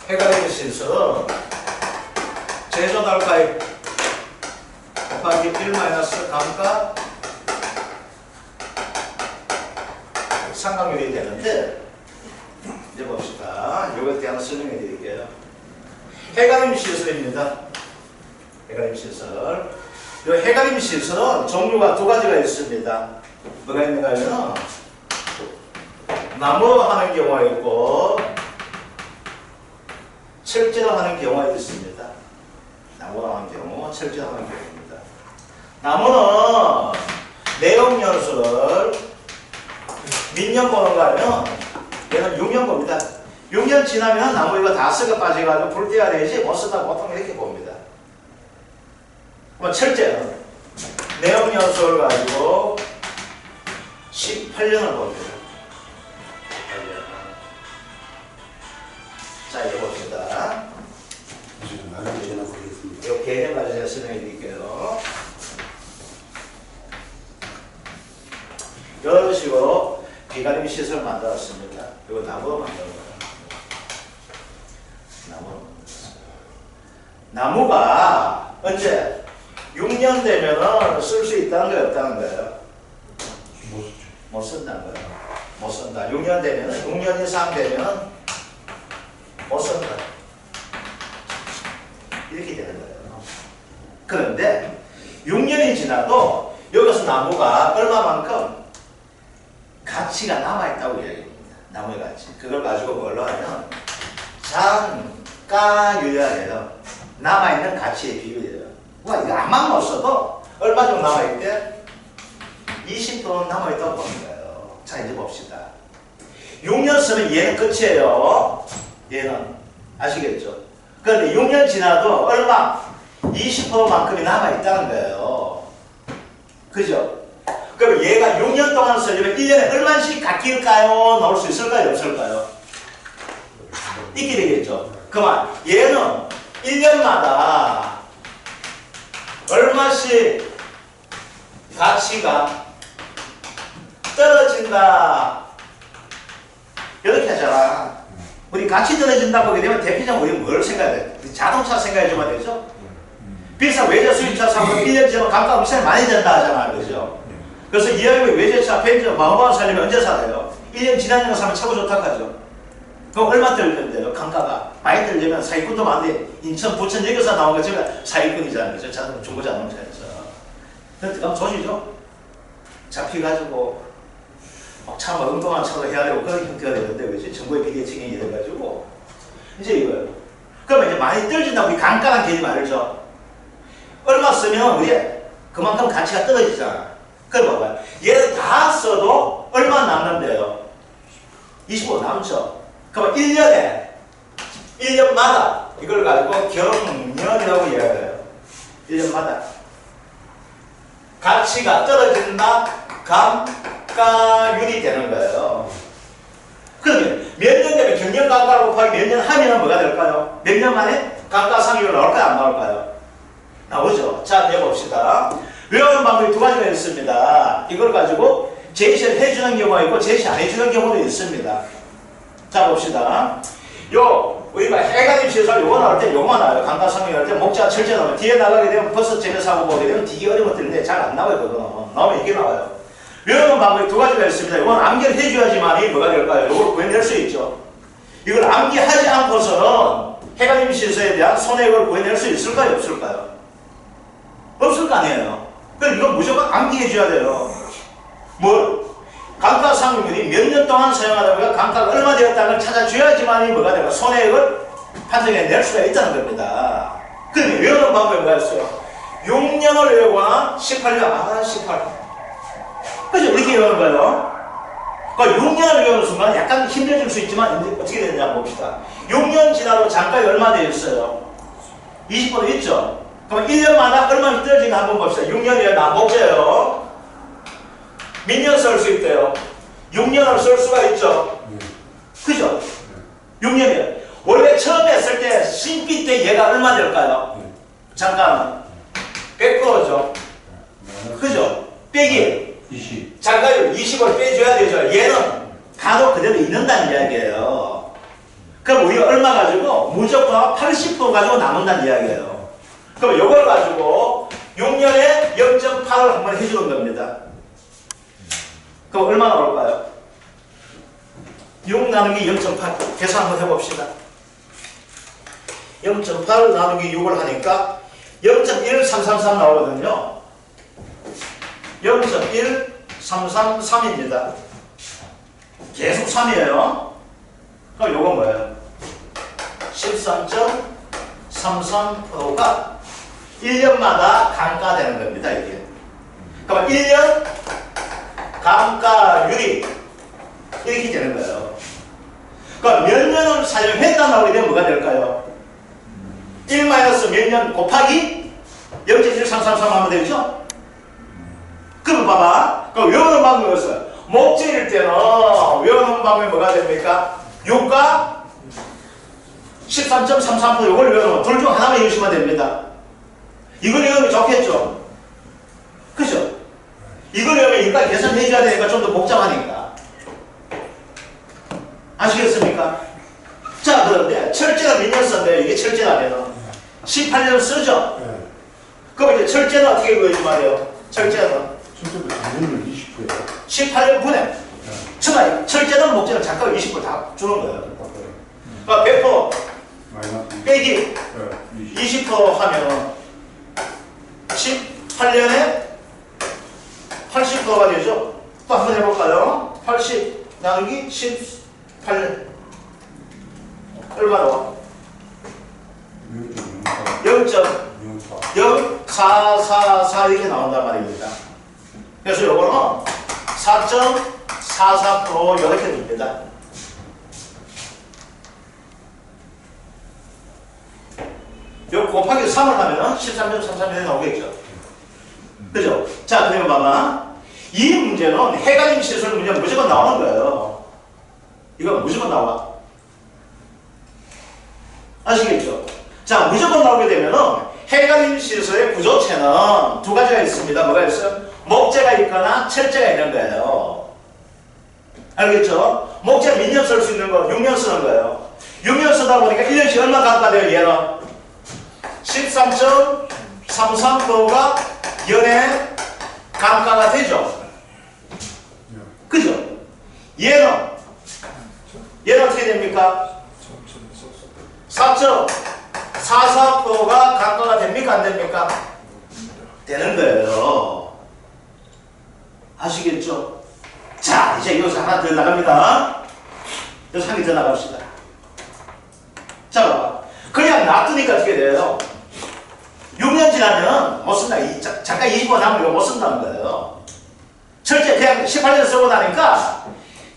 A: 해가림 시설, 재조달가액 곱하기 1- 감가 상각률이 되는데, 이제 봅시다. 이것에 대한 설명해 드릴게요. 해가림 시설입니다. 해가림 시설. 이 해가림 시설은 종류가 두 가지가 있습니다. 뭐가 있는가 하면 나무 하는 경우가 있고 철제로 하는 경우가 있습니다. 나무 하는 경우, 철제로 하는 경우입니다. 나무는 내용 연수를 몇 년 보는 거 하면 얘는 6년 봅니다. 6년 지나면 나무 이거 다 썩어 빠져가지고 불 떼야 되지 못 쓰다 보통 이렇게 봅니다. 첫째는 내용 연수를 가지고 18년을 봅니다. 자, 이제 봅시다. 이 개념 가지고 제가 설명해 드릴게요. 이런 식으로 비가림 시설을 만들었습니다. 그리고 나무로 만든 거예요. 나무가 언제 6년 되면은 쓸 수 있다는 거예요, 없다는 거예요? 못 쓴다는 거예요. 못 쓴다. 6년 되면은 6년 이상 되면 못 쓴다. 이렇게 되는 거예요. 그런데 6년이 지나도 여기서 나무가 얼마만큼 가치가 남아있다고 이야기합니다. 나무의 가치. 그걸 가지고 뭘로 하면 장가유야예요. 남아있는 가치에 비율이에요. 이거 암만 못 써도 얼마 정도 남아있대? 20%는 남아있다고 보는 거예요. 자, 이제 봅시다. 6년 쓰면 얘는 끝이에요. 얘는. 아시겠죠? 그런데 6년 지나도 얼마? 20%만큼이 남아있다는 거예요. 그죠? 그럼 얘가 6년 동안 쓰려면 1년에 얼마씩 깎일까요? 나올 수 있을까요? 없을까요? 있게 되겠죠. 그만 얘는 1년마다 얼마씩 가치가 떨어진다. 이렇게 하잖아. 우리 가치 떨어진다 보게 되면 대표적으로 우리 뭘 생각해야 돼? 자동차 생각해주면 되죠? 비싼 외제 수입차 사면 1년 지나면 감가 엄청 많이 된다 하잖아. 그죠? 그래서 이왕이면 외제차, 벤츠, 마음만 살려면 언제 사요? 1년 지난 거 사면 최고 좋다고 하죠. 그럼 얼마 들던데요? 감가가 많이 들려면 사기꾼도 많은데 인천, 부천 여기서 나온 거 제가 사기꾼이잖아요. 그죠? 중고자동차에서. 그럼 조시죠? 잡혀가지고 차 막 엉뚱한 차도 해야 되고 그런 형태가 되는데 그지? 정부의 비리에 책임이 돼가지고 이제 이거예요. 그러면 이제 많이 떨어진다고 우리 감가란 개념 알죠? 얼마 쓰면 우리 그만큼 가치가 떨어지잖아. 그럼 봐봐요. 얘를 다 써도 얼마 남는데요? 25 남죠. 그럼 1년마다 이걸 가지고 경년이라고 이야기해요. 1년마다 가치가 떨어진다. 감가율이 되는 거예요. 그러면 몇 년 되면 경년 감가를 곱하기 몇 년 하면 뭐가 될까요? 몇 년 만에 감가상률 나올까요? 안 나올까요? 나오죠. 자, 내봅시다. 외우는 방법이 두 가지가 있습니다. 이걸 가지고 제시를 해주는 경우가 있고 제시 안 해주는 경우도 있습니다. 자, 봅시다. 우리가 해가림 시설 요거 나올 때 요거만 나와요. 감가상률 할 때 목자 철제 나오면 뒤에 나가게 되면 버섯 재배사고 보게 되면 되게 어려운 것들인데 잘 안 나와요. 그거는. 나오면 이게 나와요. 외우는 방법이 두 가지가 있습니다. 이건 암기를 해줘야지만 뭐가 될까요? 이걸 구해낼 수 있죠. 이걸 암기하지 않고서는 해가림 시설에 대한 손해를 구해낼 수 있을까요? 없을까요? 없을 거 아니에요. 그럼 이건 무조건 암기해줘야 돼요. 뭘? 감가상률이 몇 년 동안 사용하다 보니까 감가가 얼마 되었다는 걸 찾아줘야지만 뭐가 되고 손해액을 판정해낼 수가 있다는 겁니다. 그러면 외우는 방법이 뭐가 있어요? 6년을 외우거나 18년, 18. 그죠? 이렇게 외우는 거예요. 그러니까 6년을 외우는 순간 약간 힘들어질 수 있지만 어떻게 되느냐 봅시다. 6년 지나도 장가가 얼마 되어 있어요? 20% 있죠? 그럼 1년마다 얼마나 떨어지나 한번 봅시다. 6년이에요. 목재예요. 몇 년 쓸 수 있대요? 6년을 쓸 수가 있죠. 그죠? 6년이에요. 원래 처음에 했을 때 신비 때 얘가 얼마 될까요? 잠깐만. 100%죠. 그죠? 빼기.
B: 20.
A: 잠깐요. 20을 빼줘야 되죠. 얘는 간혹 그대로 있는다는 이야기예요. 그럼 우리가 얼마 가지고? 무조건 80% 가지고 남는다는 이야기예요. 그럼 이걸 가지고 6년에 0.8을 한번 해주는 겁니다. 그럼 얼마 나올까요? 6 나누기 0.8 계산 한번 해봅시다. 0.8 나누기 6을 하니까 0.1333 나오거든요. 0.1333입니다. 계속 3이에요. 그럼 요건 뭐예요? 13.33%가 1년마다 감가되는 겁니다. 이게. 그럼 1년 감가율이 이렇게 되는 거예요. 그러니까 몇 년을 사용했다 나오게 되면 뭐가 될까요? 1 마이너스 몇 년 곱하기 0.1333 하면 되죠? 그럼 봐봐. 그럼 외우는 방법이 없어요. 목적일 때는 외우는 방법이 뭐가 됩니까? 6과 13.33% 이걸 외우면 둘 중 하나만 외우시면 됩니다. 이걸 외우면 좋겠죠? 그죠? 이걸 외우면 이까지 계산해줘야 되니까 좀 더 복잡하니까. 아시겠습니까? 자, 그런데 철제가 몇 년 썼는데요? 이게 철제라면 18년 쓰죠?
B: 네.
A: 그럼 이제 철제는 어떻게 구해주면 돼요? 철제는
B: 실제로 당연히 20%예요.
A: 18년 분해.つまり철제는 목적은 잠깐 20% 다 주는 거예요. 그러니까 100%
B: 마이너스
A: 빼기
B: 20.
A: 20% 하면 18년에 80%가 되죠. 또 한번 해볼까요? 80 나누기 18 얼마 나와? 0.0444 이렇게 나온단 말입니다. 그래서 요거는 4.44% 이렇게 됩니다. 요 곱하기 3을 하면 13.33이 나오겠죠. 그죠? 자, 그러면 봐봐. 이 문제는 해가림 시술 문제는 무조건 나오는 거예요. 이건 무조건 나와. 아시겠죠? 자, 무조건 나오게 되면은 해가림 시술의 구조체는 두 가지가 있습니다. 뭐가 있어요? 목재가 있거나 철제가 있는 거예요. 알겠죠? 목재 몇 년 쓸 수 있는 거? 6년 쓰는 거예요. 6년 쓰다 보니까 1년씩 얼마 감가돼요, 얘는? 13.33%가 연에 감가가 되죠. 그죠? 얘는 어떻게 됩니까? 4.44%가 감가가 됩니까? 안 됩니까? 되는 거예요. 아시겠죠? 자, 이제 여기서 하나 더 나갑니다. 여기서 한 개 더 나갑시다. 자, 봐봐. 그냥 놔두니까 어떻게 돼요? 6년 지나면 못 쓴다. 잠깐 20번 남으면 이거 못 쓴다는 거예요. 철제 그냥 18년 쓰고 나니까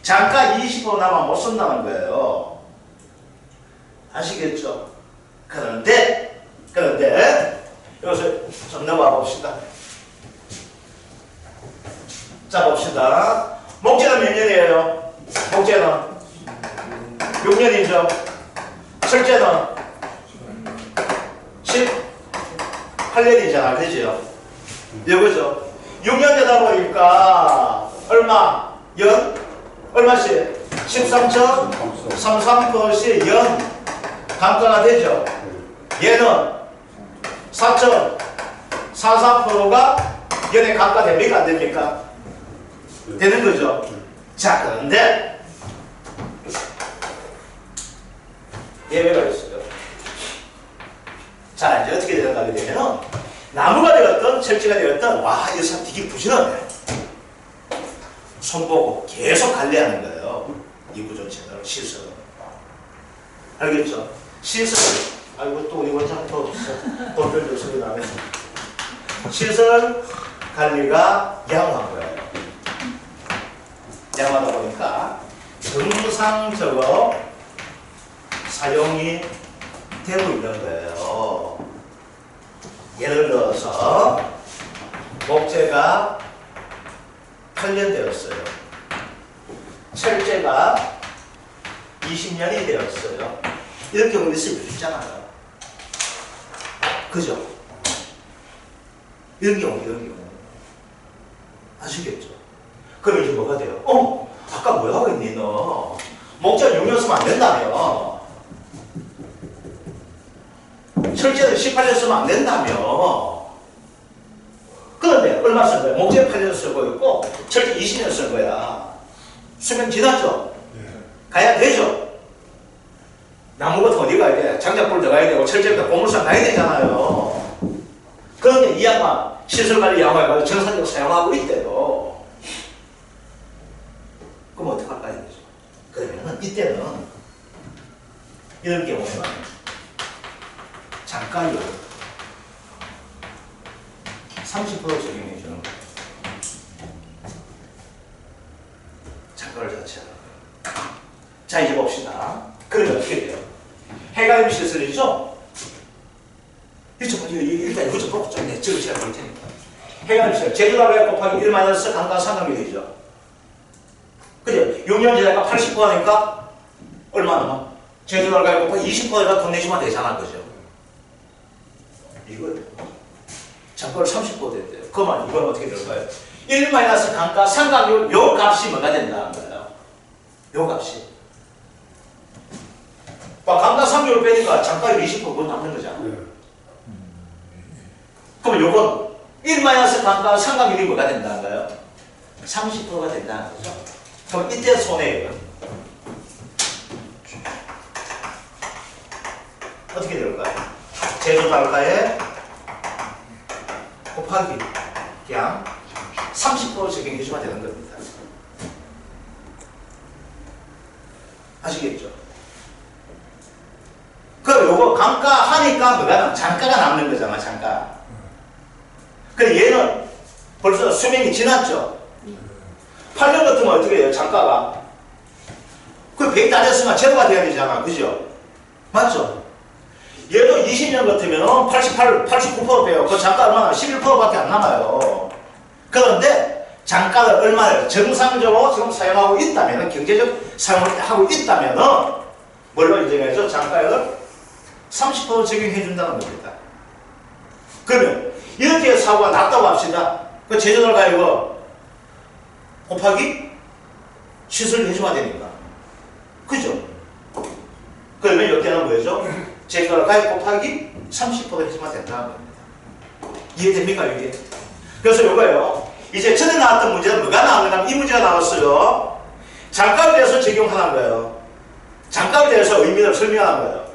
A: 잠깐 20번 남으면 못 쓴다는 거예요. 아시겠죠? 그런데 여기서 좀 넘어가 봅시다. 자, 봅시다. 목재는 몇 년이에요? 목재는 6년이죠. 철제는 18년이잖아. 그죠? 이거죠. 6년 되다 보니까 얼마? 얼마씩? 13.33%씩 연 감가가 되죠. 얘는 4.44%가 연에 감가됩니까? 안 됩니까? 되는 거죠. 자, 그런데 예외가 있어요. 자, 이제 어떻게 되는가 하게 되면 나무가 되었던 철제가 되었던 와, 이 사람 되게 부지런해. 손보고 계속 관리하는 거예요. 이 구조체를 시설. 알겠죠? 시설. 아이고 또 우리 원장 또 돌별들 소리 나네. 시설 관리가 양호한 거예요. 양호하다 보니까 정상적으로 사용이 되고 있는 거예요. 예를 들어서 목재가 8년 되었어요. 철제가 20년이 되었어요. 이런 경우 있을 수 있잖아요. 그죠? 이런 경우. 아시겠죠? 그럼 이제 뭐가 돼요? 아까 뭐 하고 있니 너? 목재는 6년 쓰면 안 된다며. 철제는 18년 쓰면 안 된다며. 그런데 얼마 쓴 거야? 목재 8년 쓰고 있고 철제 20년 쓴 거야. 수명 지났죠? 가야 되죠? 나무부터 어디 가야 돼? 장작불 들어가야 되고 철제부터 고물상 가야 되잖아요. 그런데 이 양반 시설관리 양호해가지고 정상적으로 사용하고 있대요. 그럼 어떡할까요? 그러면 이때는 이런 경우에는 잠깐요 30% 적용해 주는 거예요. 잠깐을 자체하는 거예요. 자, 이제 봅시다. 그러면 어떻게 돼요? 해가림 시설이죠? 이쪽 일단 이거 좀 보고 좀 적을 시간 볼 테니까. 해가림 시설. 제주도가 곱하기 1 마이너스 강가 삼각형이죠. 그죠? 6년 지나니까 80% 하니까 얼마 남아? 제주도가 곱하기 20%가 돈 내주면 되잖아. 그죠? 이거 잠깐 30% 됐대요. 그러면 이건 어떻게 될까요? 1 마이너스 강가 삼각형 요 값이 뭐가 된다는 거예요? 요 값이. 강가 3개월 빼니까 장가율 20% 그건 남는 거잖아.
B: 네.
A: 그러면 요건 1 마이너스 강가 삼각율이 뭐가 된다는 거예요? 30%가 된다는 거죠. 그럼 이때 손해액은 어떻게 될까요? 제조달가에 곱하기 그냥 30% 적용해주면 되는 겁니다. 아시겠죠? 그럼 요거 강가 하니까 뭐가 남? 장가가 남는 거잖아, 장가. 근데 얘는 벌써 수명이 지났죠? 8년 같으면 어떻게 해요, 장가가? 그 100 다 됐으면 제로가 돼야 되잖아, 그죠? 맞죠? 얘도 20년 같으면 88, 89% 빼요. 그 장가 얼마나? 11%밖에 안 남아요. 그런데 장가를 얼마나 정상적으로 지금 사용하고 있다면, 경제적 사용을 하고 있다면, 뭘로 인정해서 장가율을 30% 적용해 준다는 겁니다. 그러면 이렇게 사고가 났다고 합시다. 그 제조를 가지고 곱하기 시술을 해줘야 되니까. 그죠? 그러면 여기는 뭐죠? 제조를 가지고 곱하기 30% 해주면 된다는 겁니다. 이해됩니까, 이게? 그래서 이거예요. 이제 전에 나왔던 문제는 뭐가 나오냐면 이 문제가 나왔어요. 장가에 대해서 적용하는 거예요. 장가에 대해서 의미를 설명하는 거예요.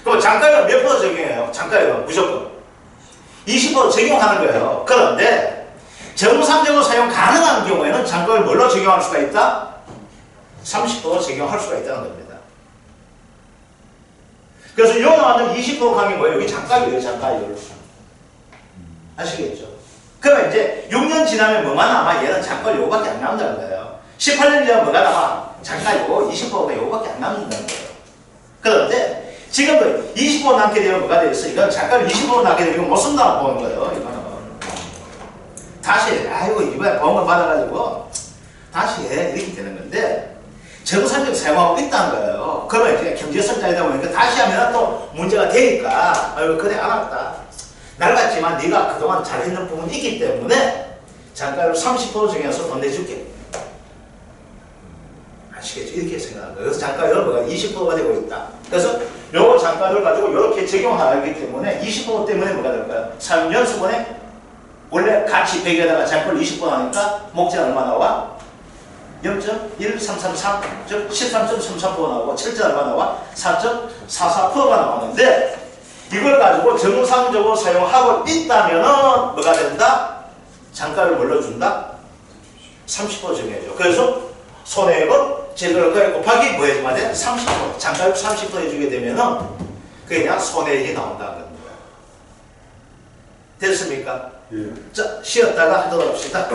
A: 그럼 장가율은 몇 프로 적용해요? 장가율은 무조건 20% 적용하는 거예요. 그런데 정상적으로 사용 가능한 경우에는 장가율 뭘로 적용할 수가 있다? 30% 적용할 수가 있다는 겁니다. 그래서 요 나왔는 20% 강이 뭐예요? 여기 장가율이에요, 장가율. 아시겠죠? 그러면 이제 6년 지나면 뭐만 남아? 얘는 장가율 요거밖에 안 남는다는 거예요. 18년 지나면 뭐가 남아? 장가율 20%가 요거밖에 안 남는다는 거예요. 그런데 지금도 20% 남게 되면 뭐가 되겠어? 이건 장가율 20% 남게 되면 못 쓴다고 보는 거예요. 이거는. 다시 아이고 이번에 보험을 받아가지고 다시 해 이렇게 되는 건데 정상적으로 사용하고 있다는 거예요. 그러면 이제 경제성장이다 보니까 다시 하면 또 문제가 되니까 아이고 그래 알았다. 날 같지만 네가 그동안 잘했는 부분이 있기 때문에 장가율 30% 정해서 돈 내줄게. 아시겠죠? 이렇게 생각하는 거예요. 그래서 장가율은 뭐가 20%가 되고 있다. 그래서 요 장가율을 가지고 이렇게 적용하기 때문에 20% 때문에 뭐가 될까요? 사용연수분에 원래 같이 100에다가 장가율 20% 하니까 목재는 얼마 나와? 0.1333, 즉 13.33% 나오고 7점 얼마 나와? 4.44%가 나오는데 이걸 가지고 정상적으로 사용하고 있다면 뭐가 된다? 장가를 뭘로 준다? 30% 정해줘. 그래서 손해액은 제조를 곱하기 뭐 해주면 돼? 30%. 장가율 30% 해주게 되면은 그냥 손해액이 나온다는 겁니다. 됐습니까?
B: 예.
A: 자, 쉬었다가 하도록 합시다.